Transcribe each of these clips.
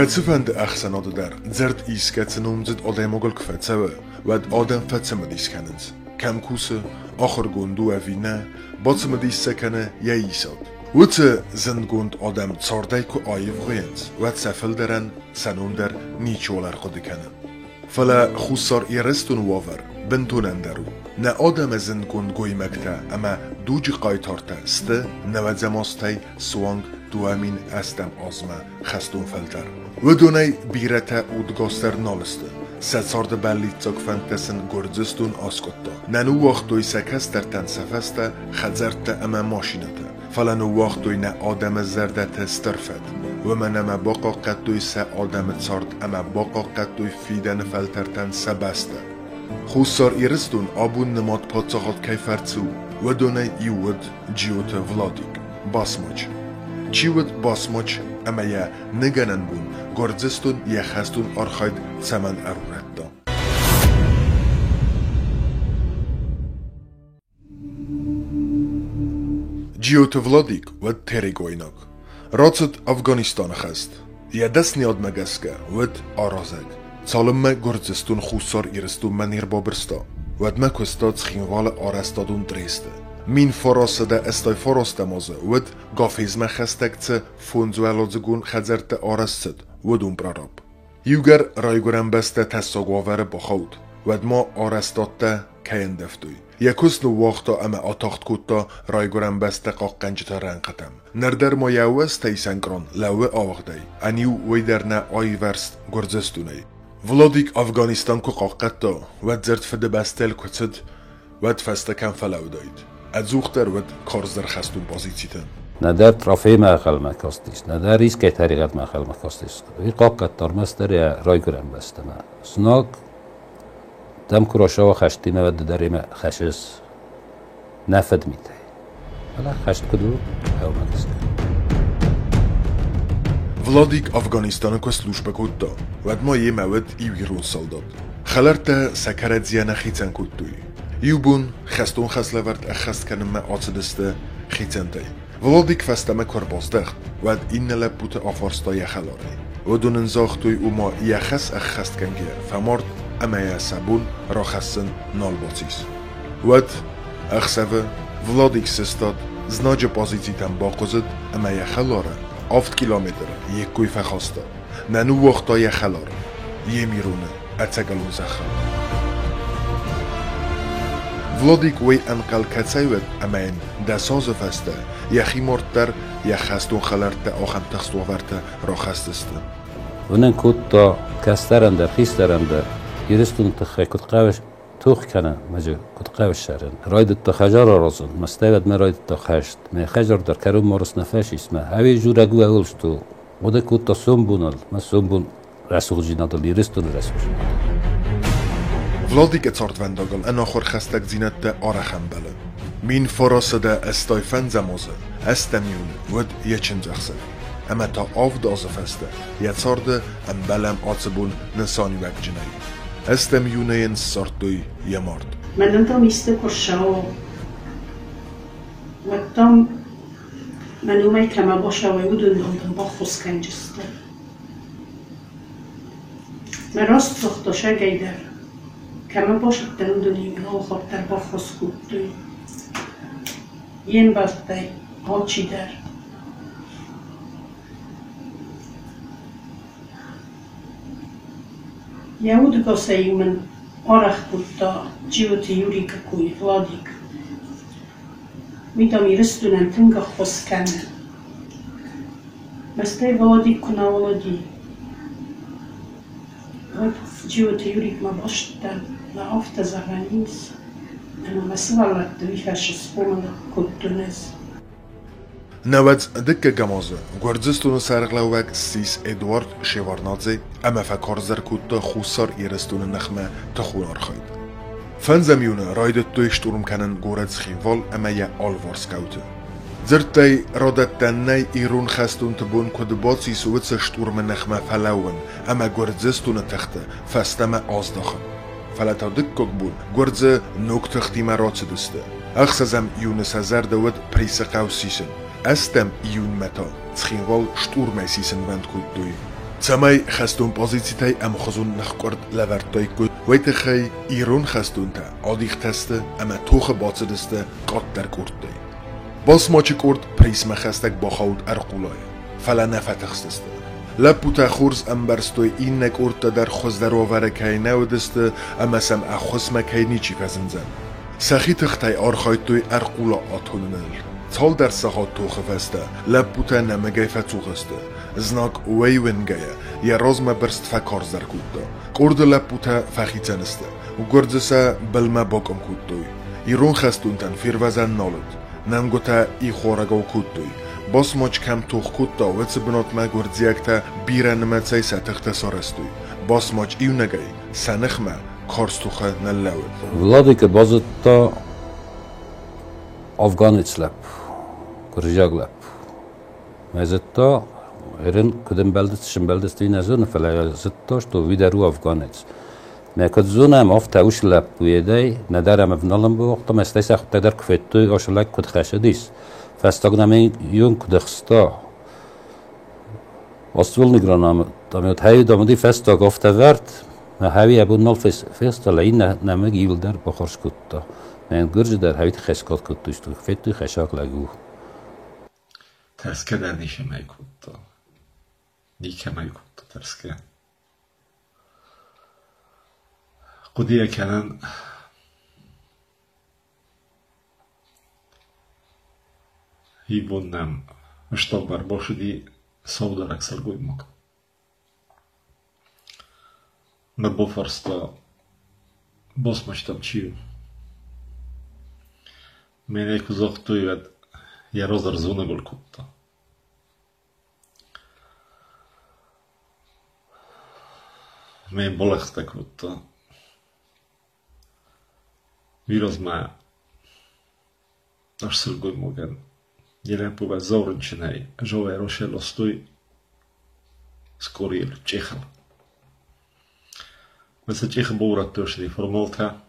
Katsufand axsanod dar zert iskatsenumzit odemogol kvetsewe wad odem fetsemedis kanens kamkuse ocher gundu avina botsmedis sekane yaisod Wutze zengund odem tsordayku ayvguyens wad safelderen sanunder nicholar qodikanen Fala khussar irestun waver bentunandaru na odem zengund goymakta ama duji qaytorta ste navadzamostay swang duamin astam ozma khastun feltar ودونای بیرته اودگاستر نالسته. سرد بلیتزاک فنتسن گردستون آسکوتا. ننو وقتوی سکستر تن سفسته خزرت اما ماشینته. فلانو وقتوی نه آدم زرده استرفت. و من اما باقا قطوی سه آدم تسارد اما باقا قطوی فیدن فلتر تن سبسته. خوصار ایرستون آبون نماد پاتساقات کیفرتسو. ودونای ایود جیوت ولادیک. باسماج. جیوت باسماج اما یا نگنن بون. گردستون یا خستون آرخاید سمن ارورت دا. جیوت ولادیک ود تریگویناک. راتت افغانستان خست. یا دست نیاد مگسکه ود آرازد. سالم گردستون خوصار ایرستون منیر بابرستا. ود مکستاد خینوال آرستادون درسته. Min forosada estay forostamozı ود gafizme xestekçe fonzuelozgun xezerte arastsed ودun prarab. Yugar rayguran beste tessagavere baxaud ود ما arastadta kayendeftuy. Yakusnu waqta ama ataxt kutta rayguran beste qaqqanjta ranqatam. Nerder ma yawes taysankron lawe avgday. Aniu wayderna ayverst Gürcistunay. Vladik Afganistan ku qaqqatta ود zert fede bestel kutsed ود feste kan falaudayt. ازوختر ود کارزدر خستون پوزیتیتن. ندار ترافی ماخل مکاستیش، ندار ریسک طریقت ماخل مکاستیش. وی قاقت ترمستر یا رایگرم بستم. سناک دم کراشه و خشتی نود داریم خشش نفد میته. ولی خشت کدو هاو مدست. ولادیک افغانستان کو служба کودتا. ود ما یه مواد ایویرون سالداد. خلرت سکرت زیان خیتن کودتوی. یوبون خستون خسلورد اخست کنم ما آتدسته خیتنتی. ولادیک فستم کربازدخت ود این لبوت آفارستای خلاری. و دونن زاختوی اوما یخس اخست کنگه فمارد اما یا سبون را خستن نالباتیس. ود اخسوه ولادیک سستاد زناج پازیتی تن باقزد اما یا خلاره 7 کیلومتر یک کوی فخاسته. ننو وقتای خلاره. یه میرونه اتگلون زخم. ولادیک وی انقل کتسایود امین دساز فسته یخی مردتر یا خستون خلرت آخم تخستوورت را خستسته. ونن کتا کسترنده خیسترنده یرستون تخی کت قوش توخ کنه مجه کت قوش شرن راید تخجار رازن مستعد من راید تخشت من خجار در کرم مارس نفش اسمه هوی جورگو اولشتو وده کتا سنبونال ما سنبون رسول جینادل یرستون رسول جینادل. ولادیک اتارد ونداگل ان آخر خستک زینت آرخم بله. مین فراسده استایفن زمازه استمیون ود یچن زخسه. اما تا آف دازه فسته یتارد ام بلم آتبون نسانی وک جنایی. استمیونه ین سارتوی یمارد. من انتام ایسته کرشاو و تام من اومای کما باشه و یودون دادم با خوز کنجسته. من راست سختاشه گیدر. کما باشد دندونیم ها خاطر با خسکوتوی ین بازدای آچی در یهود گاسه من آرخ بود تا جیوت یوری که کوی ولادیک میدام ایرستونن تنگ خسکنه مستای ولادیک کنا ولادی جیوت یوری که ما باشدن na ofte zahranic, اما مسئله دویش سپومن کدونز. نود دکه گمازه گردستون سرقلوک سیس ادوارد شوارنادزی اما فکارزر کد خوصار ایرستون نخمه تخونار خواهد. فن زمیونه رایدت دوی شتورم کنن گورد خیوال اما یا آلوار سکوته. زرتای رادت دننای ایرون خستون تبون کد باسی سویت شتورم نخمه فلوون اما گردستون تخته فستم آزداخن. فلتا دکک بون گرزه نوک تختی مرات دسته. اخسازم یونس هزار دود پریس قوسیسن. استم یون متا تخینوال شتور میسیسن وند کد دوی. تماي خستون بوزيتي ام خزون نخقرد لورتاي كود ويتخي ايرون خستون تا عاديخ تسته اما توخ باتصدسته قاد در كورتاي باس ماچي كورد بريس مخستك باخاود ارقولاي فلا نفتخستسته لپوتا خورز ام برستوی این نکورد در خوز در آورکای نودسته اما سم اخوز مکای نیچی پزنزن سخی تختای آرخایتوی ارقولا آتوننل تال در سخات توخه فسته لپوتا نمگای فتوخسته زناک وی ونگایه یا رازم برست فکارز در کود کورد لپوتا فخیتنسته و گردسه بلما باکم کودتوی ایرون خستونتن فیروزن نالد نمگوتا ای خورگاو کودتوی باس ماچ کم توخ کود وڅ بنات ما ګورځیاکته بیرن مڅای ساتخته سارستوی باس ماچ ایو نگای سنخمه کارستوخه نلود ولادی که بازتا افغانیتسلپ کرجاگلپ مزتا هرن کدم بلدستشم بلدستی نزون فلا زتاش تو ویدرو افغانیت مکد زونم افت اوش لپ ویدای ندارم افنالم بوقت مستیس اخت در کفتوی آشلک کد خشدیس فستاگنامه یون کدخستا استول نگرانم دامیت هایی دامدی فستاگ افته ورد هایی ابو نال فستال این نمگ ایول در بخورش کدتا من گرج در هایی خشکات کدتوش تو فتوی خشاک لگو ترسکه در نیشه مای کدتا نیکه مای کدتا ترسکه قدیه کنن Ибоннам что барбошди саударак саргуймак. На бофарста босмачтам чию. Мене кузохтуй вед я розар зуна голкутта. Мен болахста кутта. Вирозма аш саргуймоген. Jelempova zaurčenej, žové rošelo stoj skoril Čechal. Men se Čechal bourat tošli formalta.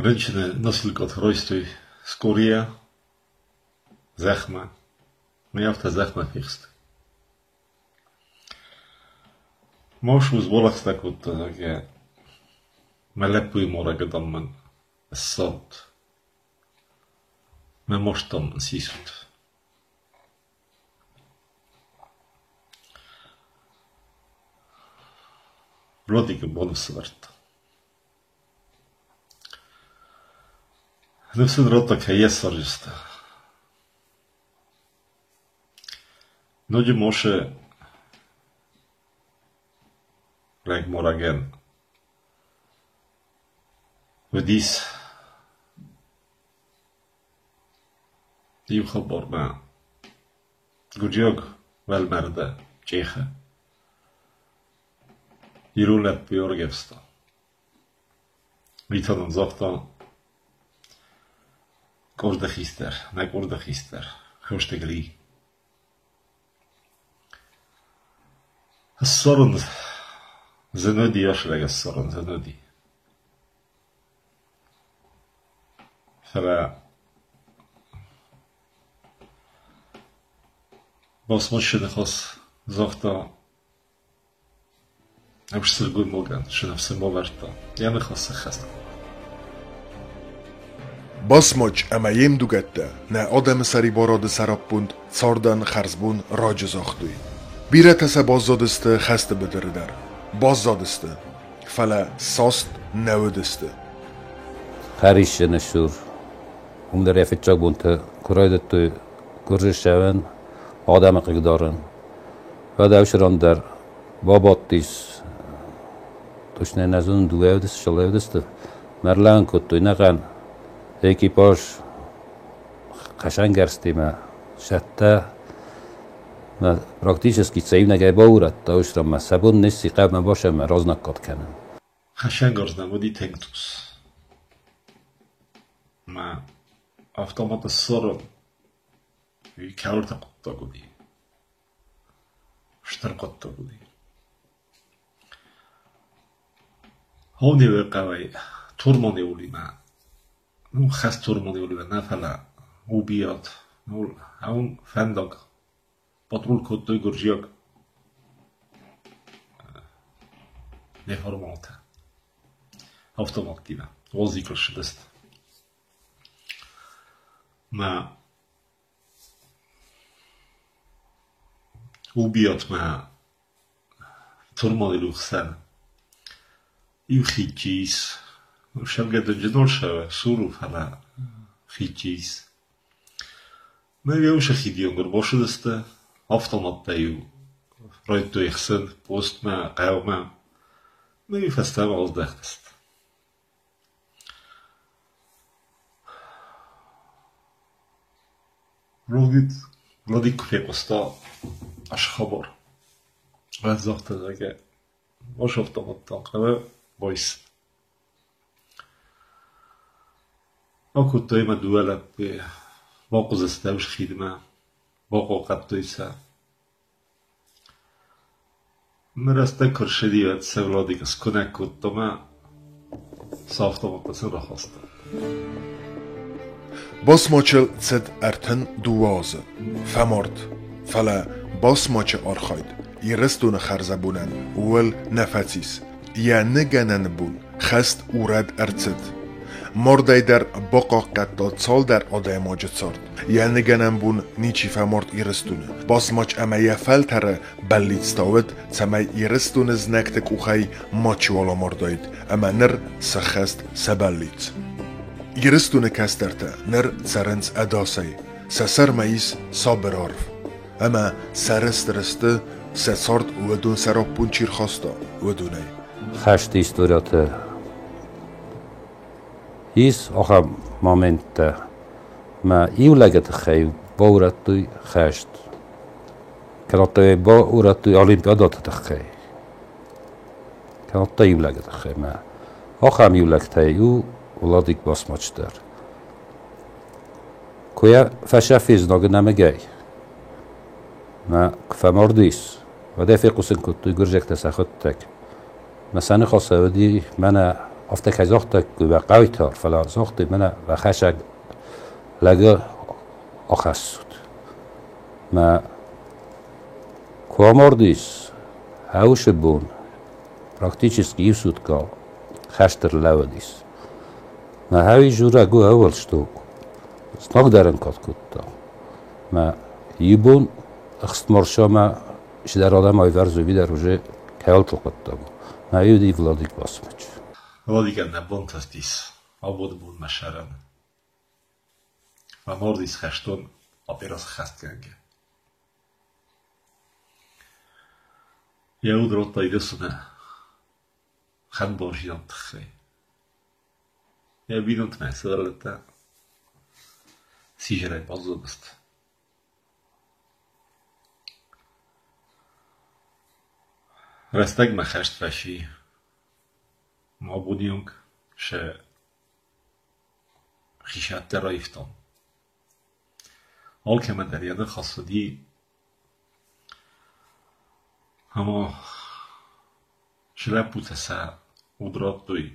Rečene nasilkot rojstoj skorija, zahma, men javta zahma fixt. Mošu zbolak stakut, da me lepuj mora gadamman salt. Men morstam sisut. Vladike bonusvart. Nefsen rotak jesarjista. Nođe može reg moragen. Vedis دیم خبر ما گوجیگ ول مرده چیخه ایرون لب بیار گفستا میتونم زاختا کرده خیستر نکرده خیستر خوشتگلی السرن زنودی یاشرگ السرن زنودی فلا Basmaçı nefas zakta hepsi gül mogen şunafsi moverta yani khas khas Basmaç ama yem dugatta ne adam sari barad sarapund sardan kharzbun raj zaxtuy bira tasabazadiste xasta bidirdar bazadiste fala sast naudiste خریش نشور اون در افچاق بونته کرایدت تو گرجشون آدم قیدارن و دوشران در باباتیس توشنه نزون دویدست شلیدست مرلان کد توی نقن اکیپاش قشنگ گرستی ما شده ما پراکتیشسکی تسایب نگه باورد دوشران ما سبون نیستی قبل ما باشه ما راز نکات کنن قشنگ گرز نمودی تنگتوس ما автомат الصرم في كارتا قطة قدي شتر قطة قدي هوني وقاوي تورموني ولي ما نو خاص تورموني ولي ما نفلا وبيات نقول هون فندق patrol kuttu gurjiyog neformalta автомативно возикл шест ما убьет ما турмали лухсан и хичис шалга дождорша суру фала хичис ما يوش خيديون غربوش دسته автоматта ю ройто ихсэн пост ما قاوما ما يفستم أصدقت روغيت لدي كفي قستا أش خبر وزاخت داگه باش автоматтан قبل بايس أكو تايما دوالة باقوز استوش خيدمة باقو قبطيسا مرسته کرشدی سولادی که سکنه کدومه ساخته مقصد را خواسته باسماچل цед артен дуазы фаморд фала босмачы архайд ирестун харзабунан уэл нафатис я неганан бун хаст урад арцет мордайдар боқоқ қатто цол дар одаймоҷы цорд я неганан бун ничи фаморд ирестун босмач ама я фалтара баллитставет цамай ирестун знактек ухай мачи вала мордайд ама нер сахаст сабаллит ирестун кастерта нер царенц адасай сасар маис саберарф ама сарестресты сасорд удун сараппун чирхаста удунай хашти историята Is ook moment maar iulegget gij bouwratu gast. Kan dat je bouwratu Olympiadat te gij. Kan dat iulegget gij maar. Ook iulegget hij u laat ik was matchter. Koja fashafiz nog namegay. Maar kfamordis. Wat even kussen kutu gurjekte sakhottek. مثلا خاصه من افتك زختك بقايتر فلا زختي من وخشك لقى أخسد ما كوامرديس هاوش بون практически يسود كا خشتر لوديس ما هاوي جورا جو أول شتوك سنقدرن كات كتا ما يبون اخستمرشا ما شدر آدم آيورزو بيدر وجه كهالتو قطبو ما يودي فلاديك باسمج Vladika ne bontastis, abod bun masharan. Mordis khashton aperas khastgange. Yaud rotta idesuna. Khan borjidan tkhay. Ya bidont meselata. Sijray bazobast. Rastag ma khasht fashi. معبوديونك ش خيشات رايفتون هول كمان درياده خاصة دي هما شلابو تسا ودرات دوي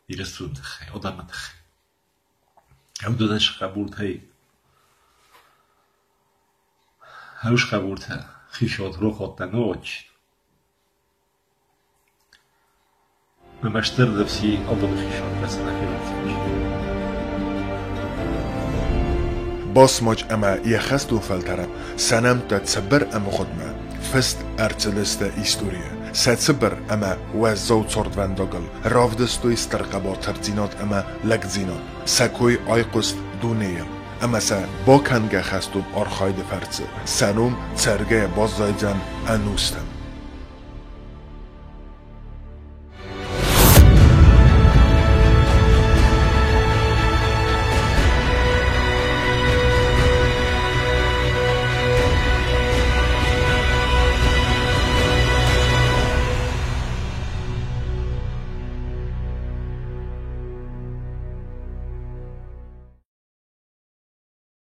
يرسون تخي ودام تخي هم دونش قبول تهي هوش قبول ته خيشات رو خاطن نوچ ممشتر دفسي أول خيشان بس أنا باسماج أما يخستون فلترم سنم تتصبر أما خدمة فست أرتلست إستوريا ستصبر أما وزو تصرد وندقل رافدستو استرقبات ترزينات أما لقزينات سكوي آيقست دونيل أما سا با کنگه خستون آرخاید فرزه سنوم ترگه باز زایجن انوستم